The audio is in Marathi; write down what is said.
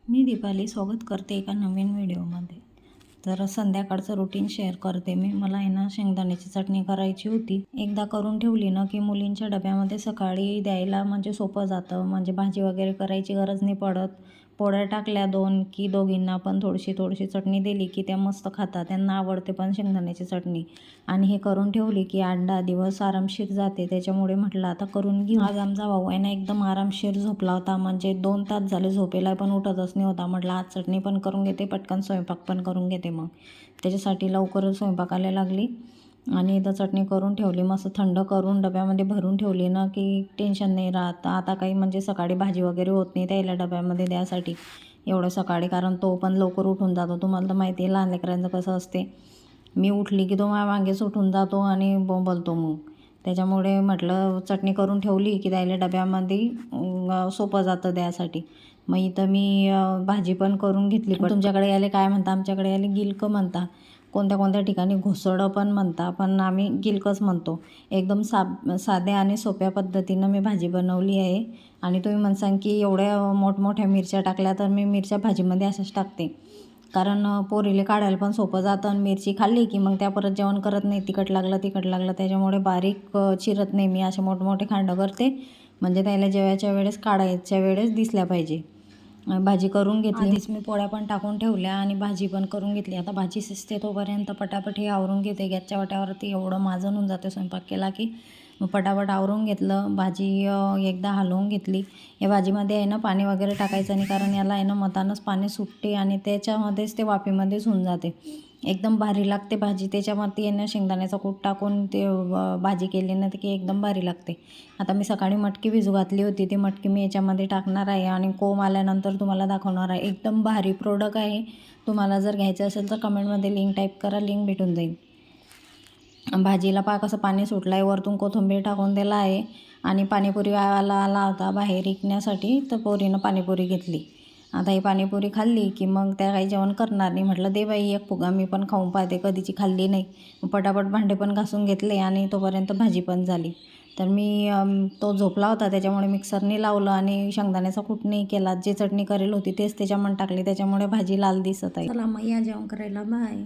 मी दीपाली स्वागत करते एका नवीन व्हिडिओमध्ये. तर संध्याकाळचं रुटीन शेअर करते मी. मला आहे ना शेंगदाण्याची चटणी करायची होती. एकदा करून ठेवली ना की मुलींच्या डब्यामध्ये सकाळी द्यायला म्हणजे सोपं जातं. म्हणजे भाजी वगैरे करायची गरज नाही पडत. पोळ्या टाकल्या 2 की दोघींना पण थोडीशी थोडीशी चटणी दिली की त्या मस्त खातात. त्यांना आवडते पण शेंगदाण्याची चटणी. आणि हे करून ठेवली की 8-10 दिवस आरामशीर जाते. त्याच्यामुळे म्हटलं आता करून घेऊ. आज आमचा भाऊ आहे ना एकदम आरामशीर झोपला होता. म्हणजे 2 तास झाले झोपेला पण उठतच नाही होता. म्हटलं आज चटणी पण करून घेते, पटकन स्वयंपाक पण करून घेते. मग त्याच्यासाठी लवकरच स्वयंपाकाला लागली आणि इथं चटणी करून ठेवली. मस्त थंड करून डब्यामध्ये भरून ठेवली ना की टेन्शन नाही राहत. आता काही म्हणजे सकाळी भाजी वगैरे होत नाही त्याला डब्यामध्ये द्यायसाठी एवढं सकाळी, कारण तो पण लवकर उठून जातो. तुम्हाला तर माहिती आहे लहान लेकरांचं कसं असते. मी उठली की तो माझ्या मागेच उठून जातो आणि बोंबलतो. मग त्याच्यामुळे म्हटलं चटणी करून ठेवली की द्यायला डब्यामध्ये सोपं जातं द्यायसाठी. मग इथं मी भाजी पण करून घेतली. पण तुमच्याकडे याले काय म्हणता? आमच्याकडे याले गिलकं म्हणता. कोणत्या कोणत्या ठिकाणी घोसडं पण म्हणता, पण आम्ही गिलकंच म्हणतो. एकदम साध्या आणि सोप्या पद्धतीनं मी भाजी बनवली आहे. आणि तुम्ही म्हणसान की एवढ्या मोठमोठ्या मिरच्या टाकल्या, तर मी मिरच्या भाजीमध्ये अशाच टाकते. कारण पोरीले काढायला पण सोपं जातं. आणि मिरची खाल्ली की मग त्या परत जेवण करत नाही. तिखट लागलं त्याच्यामुळे बारीक चिरत नाही मी, असे मोठमोठे खांड करते. म्हणजे त्याला जेवायच्या वेळेस काढायच्या वेळेस दिसल्या पाहिजे. भाजी करून घेतली. आधीच मी पोळ्या पण टाकून ठेवल्या आणि भाजी पण करून घेतली. आता भाजी शिजते तोपर्यंत पटापट हे आवरून घेते. गॅसच्या वाट्यावरती एवढं माझं होऊन जाते स्वयंपाक केला की. मग पटापट आवरून घेतलं. भाजी एकदा हलवून घेतली. या भाजीमध्ये आहे ना पाणी वगैरे टाकायचं नाही, कारण याला आहे ना मतानंच पाणी सुटते आणि त्याच्यामध्येच ते वाफेमध्येच होऊन जाते. एकदम भारी लागते भाजी. त्याच्यामध्ये आहे ना शेंगदाण्याचा कूट टाकून ते भाजी केली ना की एकदम भारी लागते. आता मी सकाळी मटकी भिजू घातली होती. ती मटकी मी याच्यामध्ये टाकणार आहे आणि कोंब आल्यानंतर तुम्हाला दाखवणार आहे. एकदम भारी प्रोडक्ट आहे. तुम्हाला जर घ्यायचं असेल तर कमेंटमध्ये लिंक टाईप करा, लिंक भेटून जाईल. भाजीला असं पाणी सुटलं आहे. वरतून कोथिंबीर टाकून दिला आहे. आणि पाणीपुरीवाला आला होता बाहेर विकण्यासाठी, तर पोरीनं पाणीपुरी घेतली. आता ही पाणीपुरी खाल्ली की मग त्या काही जेवण करणार नाही. म्हटलं दे बाई एक फुगा, मी पण खाऊन पाहते, कधीची खाल्ली नाही. पटापट भांडे पण घासून घेतले आणि तोपर्यंत भाजी पण झाली. तर मी तो झोपला होता त्याच्यामुळे मिक्सरने लावलं आणि शेंगदाण्याचा कूट नाही केला. जे चटणी करेल होती तेच त्याच्यामध्ये टाकली, त्याच्यामुळे भाजी लाल दिसत आहे. चला मग या जेवण करायला, बाय.